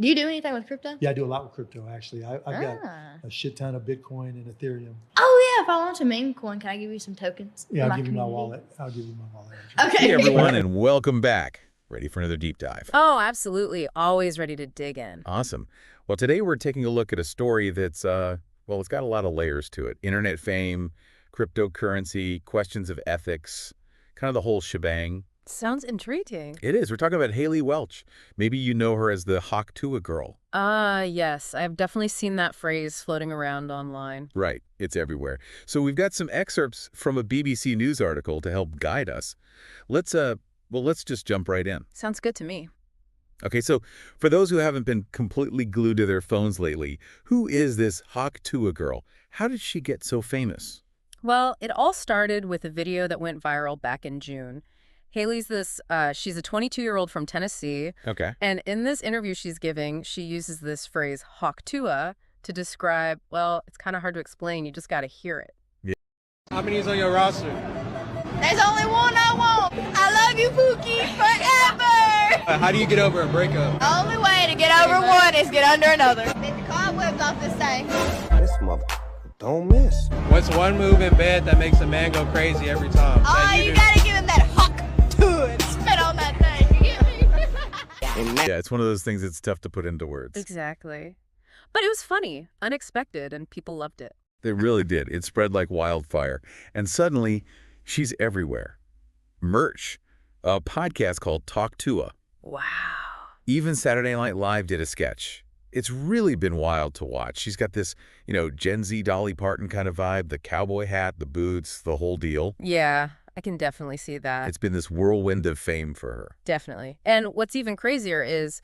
Do you do anything with crypto? Yeah, I do a lot with crypto, actually. I've got a shit ton of Bitcoin and Ethereum. Oh, yeah. If I want a meme coin, can I give you some tokens? Yeah, I'll give you my wallet. I'll give you my wallet. Okay. Hey, everyone, and welcome back. Ready for another deep dive? Oh, absolutely. Always ready to dig in. Awesome. Well, today we're taking a look at a story that's, well, it's got a lot of layers to it. Internet fame, cryptocurrency, questions of ethics, kind of the whole shebang. Sounds intriguing. It is. We're talking about Haley Welch. Maybe you know her as the Hawk Tuah Girl. Yes. I've definitely seen that phrase floating around online. Right. It's everywhere. So we've got some excerpts from a BBC News article to help guide us. Let's just jump right in. Sounds good to me. Okay, so for those who haven't been completely glued to their phones lately, who is this Hawk Tuah Girl? How did she get so famous? Well, it all started with a video that went viral back in June. Haley's she's a 22-year-old from Tennessee. Okay. And in this interview she's giving, she uses this phrase, Hawk Tuah, to describe, well, it's kind of hard to explain. You just got to hear it. Yeah. How many is on your roster? There's only one I want. I love you, Pookie, forever. How do you get over a breakup? The only way to get over one is get under another. Get the cobwebs off this thing. This mother don't miss. What's one move in bed that makes a man go crazy every time? Oh, you gotta give him that Hawk Tuah and spit on that thing. You get me? Yeah, it's one of those things that's tough to put into words. Exactly. But it was funny, unexpected, and people loved it. They really did. It spread like wildfire. And suddenly, she's everywhere. Merch, a podcast called Talk Tuah. Wow. Even Saturday Night Live did a sketch. It's really been wild to watch. She's got this, Gen Z Dolly Parton kind of vibe, the cowboy hat, the boots, the whole deal. Yeah, I can definitely see that. It's been this whirlwind of fame for her. Definitely. And what's even crazier is,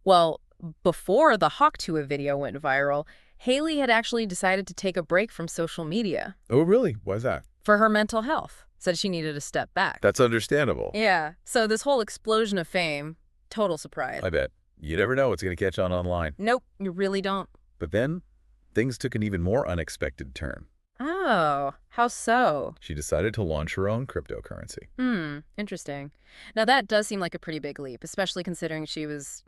well, before the Hawk Tuah video went viral, Haley had actually decided to take a break from social media. Oh, really? Why's that? For her mental health. Said she needed to step back. That's understandable. Yeah. So this whole explosion of fame, total surprise. I bet. You never know what's going to catch on online. Nope, you really don't. But then, things took an even more unexpected turn. Oh, how so? She decided to launch her own cryptocurrency. Interesting. Now that does seem like a pretty big leap, especially considering she was,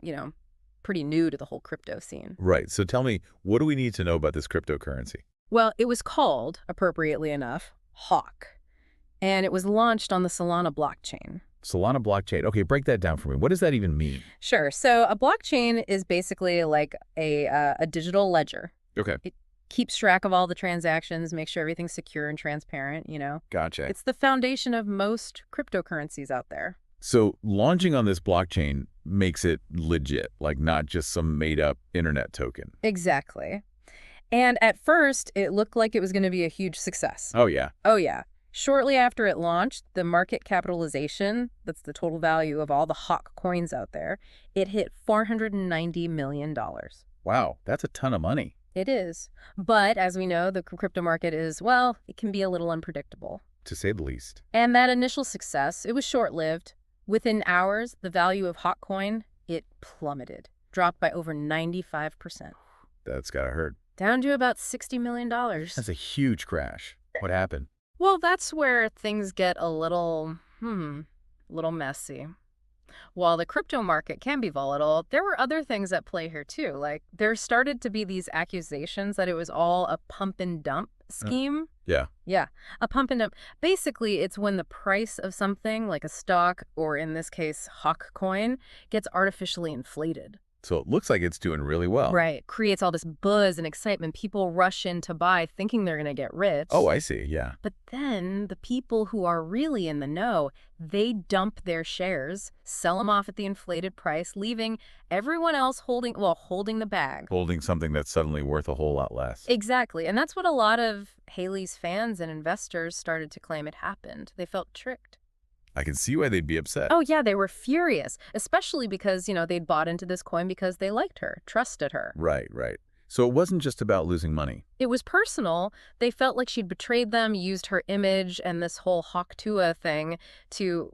pretty new to the whole crypto scene. Right. So tell me, what do we need to know about this cryptocurrency? Well, it was called, appropriately enough, Hawk. And it was launched on the Solana blockchain. Solana blockchain. Okay, break that down for me. What does that even mean? Sure. So a blockchain is basically like a digital ledger. Okay. It keeps track of all the transactions, makes sure everything's secure and transparent, Gotcha. It's the foundation of most cryptocurrencies out there. So launching on this blockchain makes it legit, like not just some made-up internet token. Exactly. And at first, it looked like it was going to be a huge success. Oh, yeah. Oh, yeah. Shortly after it launched, the market capitalization, that's the total value of all the Hawk coins out there, it hit $490 million. Wow, that's a ton of money. It is. But as we know, the crypto market is, well, it can be a little unpredictable. To say the least. And that initial success, it was short-lived. Within hours, the value of Hawk coin, it plummeted, dropped by over 95%. That's gotta hurt. Down to about $60 million. That's a huge crash. What happened? Well, that's where things get a little messy. While the crypto market can be volatile, there were other things at play here too. Like there started to be these accusations that it was all a pump and dump scheme. Yeah. Yeah, a pump and dump. Basically, it's when the price of something like a stock, or in this case, Hawk coin, gets artificially inflated. So it looks like it's doing really well. Right. Creates all this buzz and excitement. People rush in to buy thinking they're going to get rich. Oh, I see. Yeah. But then the people who are really in the know, they dump their shares, sell them off at the inflated price, leaving everyone else holding the bag. Holding something that's suddenly worth a whole lot less. Exactly. And that's what a lot of Haley's fans and investors started to claim had happened. They felt tricked. I can see why they'd be upset. Oh, yeah, they were furious, especially because, they'd bought into this coin because they liked her, trusted her. Right. So it wasn't just about losing money. It was personal. They felt like she'd betrayed them, used her image and this whole Hawk Tuah thing to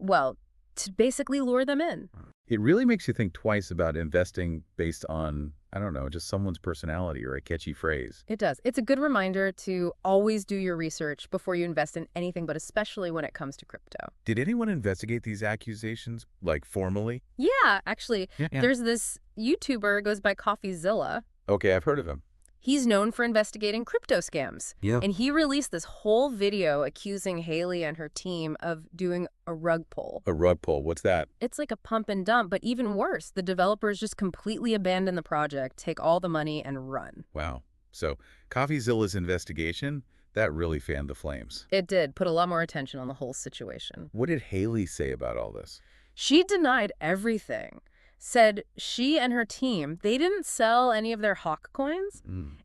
basically lure them in. It really makes you think twice about investing based on, I don't know, just someone's personality or a catchy phrase. It does. It's a good reminder to always do your research before you invest in anything, but especially when it comes to crypto. Did anyone investigate these accusations, like formally? Yeah, actually, Yeah. there's this YouTuber goes by CoffeeZilla. Okay, I've heard of him. He's known for investigating crypto scams. Yeah. And he released this whole video accusing Haley and her team of doing a rug pull. A rug pull, what's that? It's like a pump and dump, but even worse, the developers just completely abandon the project, take all the money, and run. Wow. So CoffeeZilla's investigation, that really fanned the flames. It did put a lot more attention on the whole situation. What did Haley say about all this? She denied everything. Said she and her team, they didn't sell any of their Hawk coins,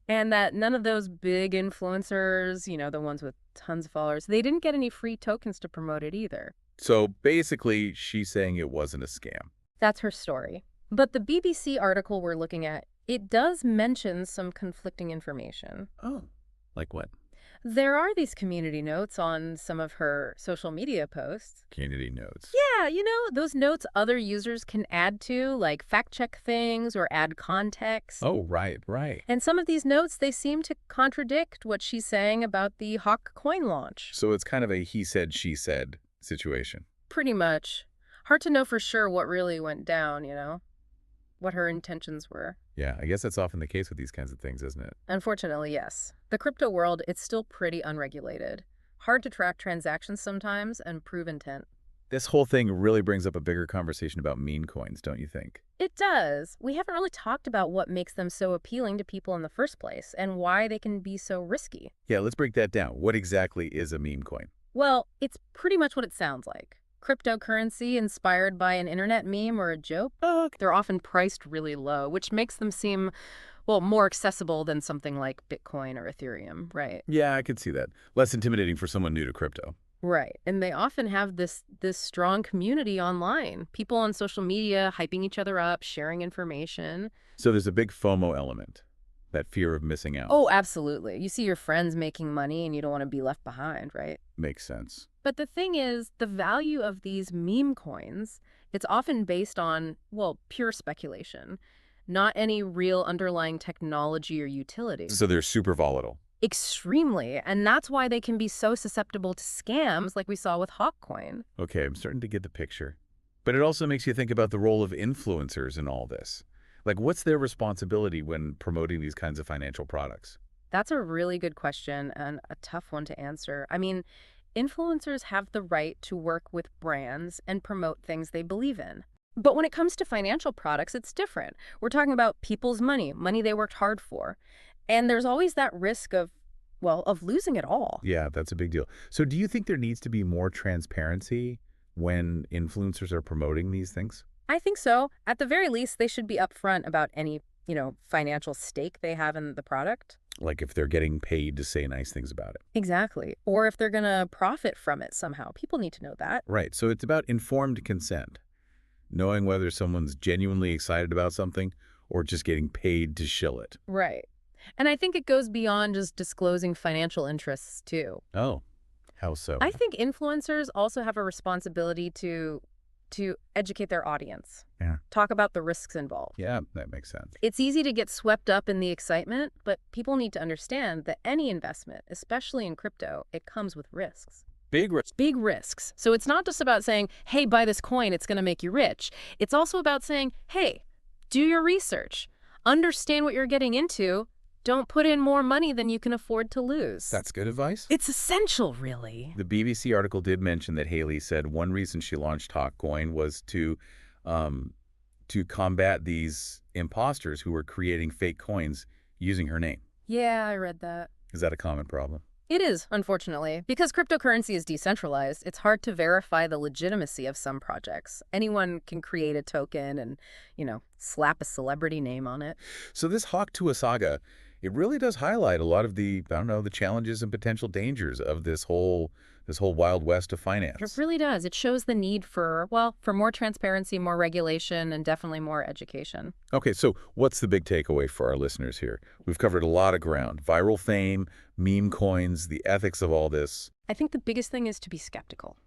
and that none of those big influencers, the ones with tons of followers, they didn't get any free tokens to promote it either. So basically, she's saying it wasn't a scam. That's her story. But the BBC article we're looking at, it does mention some conflicting information. Oh. Like what? There are these community notes on some of her social media posts. Community notes. Yeah, those notes other users can add to, like fact-check things or add context. Oh, right. And some of these notes, they seem to contradict what she's saying about the Hawk coin launch. So it's kind of a he said, she said situation. Pretty much. Hard to know for sure what really went down, what her intentions were. Yeah, I guess that's often the case with these kinds of things, isn't it? Unfortunately, yes. The crypto world, it's still pretty unregulated. Hard to track transactions sometimes and prove intent. This whole thing really brings up a bigger conversation about meme coins, don't you think? It does. We haven't really talked about what makes them so appealing to people in the first place and why they can be so risky. Yeah, let's break that down. What exactly is a meme coin? Well, it's pretty much what it sounds like. Cryptocurrency inspired by an internet meme or a joke. They're often priced really low, which makes them seem, more accessible than something like Bitcoin or Ethereum, right? Yeah, I could see that. Less intimidating for someone new to crypto. Right. And they often have this strong community online. People on social media hyping each other up, sharing information. So there's a big FOMO element, that fear of missing out. Oh, absolutely. You see your friends making money and you don't want to be left behind, right? Makes sense. But the thing is, the value of these meme coins, it's often based on, pure speculation, not any real underlying technology or utility. So they're super volatile. Extremely. And that's why they can be so susceptible to scams like we saw with Hawk Coin. Okay, I'm starting to get the picture. But it also makes you think about the role of influencers in all this. Like, what's their responsibility when promoting these kinds of financial products? That's a really good question and a tough one to answer. I mean, influencers have the right to work with brands and promote things they believe in. But when it comes to financial products, it's different. We're talking about people's money they worked hard for. And there's always that risk of losing it all. Yeah, that's a big deal. So do you think there needs to be more transparency when influencers are promoting these things? I think so. At the very least, they should be upfront about any, financial stake they have in the product. Like if they're getting paid to say nice things about it. Exactly. Or if they're going to profit from it somehow. People need to know that. Right. So it's about informed consent. Knowing whether someone's genuinely excited about something or just getting paid to shill it. Right. And I think it goes beyond just disclosing financial interests, too. Oh, how so? I think influencers also have a responsibility to educate their audience. Yeah. Talk about the risks involved. Yeah, that makes sense. It's easy to get swept up in the excitement, but people need to understand that any investment, especially in crypto, it comes with risks. Big risk. Big risks. So it's not just about saying, hey, buy this coin, it's going to make you rich. It's also about saying, hey, do your research. Understand what you're getting into. Don't put in more money than you can afford to lose. That's good advice. It's essential, really. The BBC article did mention that Haley said one reason she launched Hawk Coin was to combat these imposters who were creating fake coins using her name. Yeah, I read that. Is that a common problem? It is, unfortunately. Because cryptocurrency is decentralized, it's hard to verify the legitimacy of some projects. Anyone can create a token and, slap a celebrity name on it. So this Hawk Tuah saga, it really does highlight a lot of the challenges and potential dangers of this whole Wild West of finance. It really does. It shows the need for more transparency, more regulation, and definitely more education. Okay, so what's the big takeaway for our listeners here? We've covered a lot of ground. Viral fame, meme coins, the ethics of all this. I think the biggest thing is to be skeptical.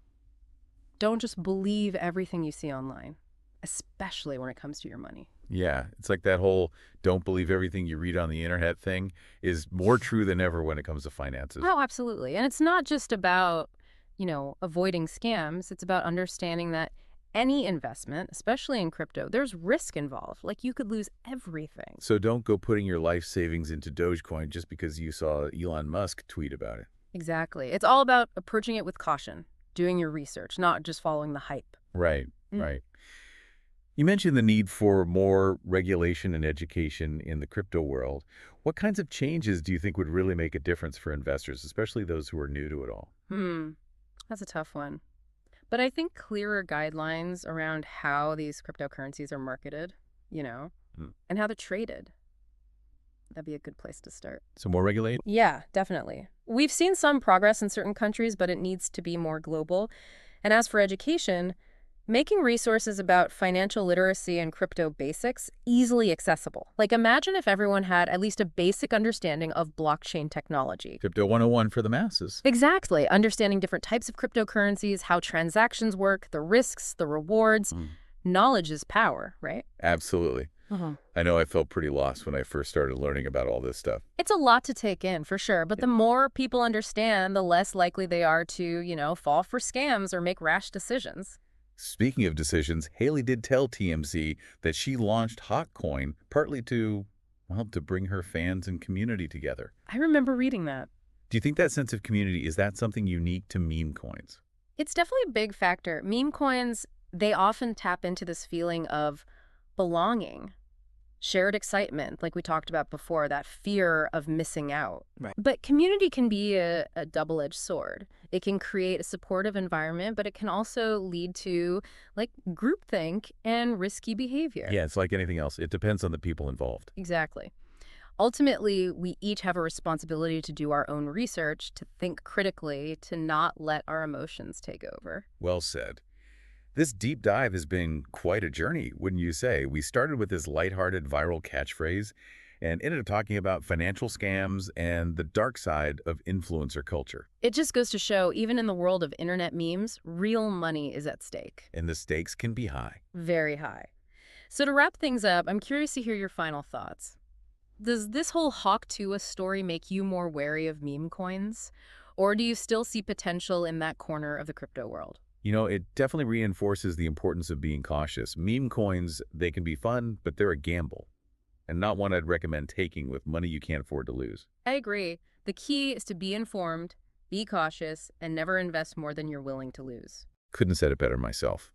Don't just believe everything you see online, especially when it comes to your money. Yeah, it's like that whole don't believe everything you read on the internet thing is more true than ever when it comes to finances. Oh, absolutely. And it's not just about, avoiding scams. It's about understanding that any investment, especially in crypto, there's risk involved. Like, you could lose everything. So don't go putting your life savings into Dogecoin just because you saw Elon Musk tweet about it. Exactly. It's all about approaching it with caution, doing your research, not just following the hype. Right, right. You mentioned the need for more regulation and education in the crypto world. What kinds of changes do you think would really make a difference for investors, especially those who are new to it all? That's a tough one. But I think clearer guidelines around how these cryptocurrencies are marketed, and how they're traded. That'd be a good place to start. So more regulate? Yeah, definitely. We've seen some progress in certain countries, but it needs to be more global. And as for education, making resources about financial literacy and crypto basics easily accessible. Like, imagine if everyone had at least a basic understanding of blockchain technology. Crypto 101 for the masses. Exactly. Understanding different types of cryptocurrencies, how transactions work, the risks, the rewards. Knowledge is power, right? Absolutely. I know I felt pretty lost when I first started learning about all this stuff. It's a lot to take in, for sure. But the more people understand, the less likely they are to, fall for scams or make rash decisions. Speaking of decisions, Haley did tell TMZ that she launched Hawk Coin partly to bring her fans and community together. I remember reading that. Do you think that sense of community, is that something unique to meme coins? It's definitely a big factor. Meme coins, they often tap into this feeling of belonging, shared excitement, like we talked about before, that fear of missing out. Right. But community can be a double-edged sword. It can create a supportive environment, but it can also lead to, like, groupthink and risky behavior. Yeah, it's like anything else. It depends on the people involved. Exactly. Ultimately, we each have a responsibility to do our own research, to think critically, to not let our emotions take over. Well said. This deep dive has been quite a journey, wouldn't you say? We started with this lighthearted viral catchphrase and ended up talking about financial scams and the dark side of influencer culture. It just goes to show, even in the world of internet memes, real money is at stake. And the stakes can be high. Very high. So to wrap things up, I'm curious to hear your final thoughts. Does this whole Hawk Tuah story make you more wary of meme coins? Or do you still see potential in that corner of the crypto world? It definitely reinforces the importance of being cautious. Meme coins, they can be fun, but they're a gamble, and not one I'd recommend taking with money you can't afford to lose. I agree. The key is to be informed, be cautious, and never invest more than you're willing to lose. Couldn't have said it better myself.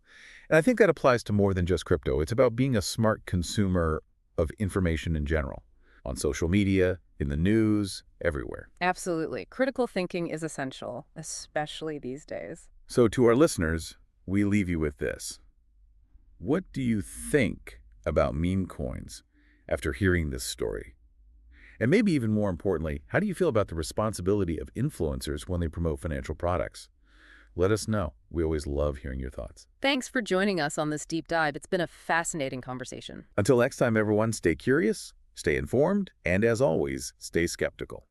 And I think that applies to more than just crypto. It's about being a smart consumer of information in general, on social media, in the news, everywhere. Absolutely. Critical thinking is essential, especially these days. So to our listeners, we leave you with this. What do you think about meme coins after hearing this story? And maybe even more importantly, how do you feel about the responsibility of influencers when they promote financial products? Let us know. We always love hearing your thoughts. Thanks for joining us on this deep dive. It's been a fascinating conversation. Until next time, everyone, stay curious, stay informed, and as always, stay skeptical.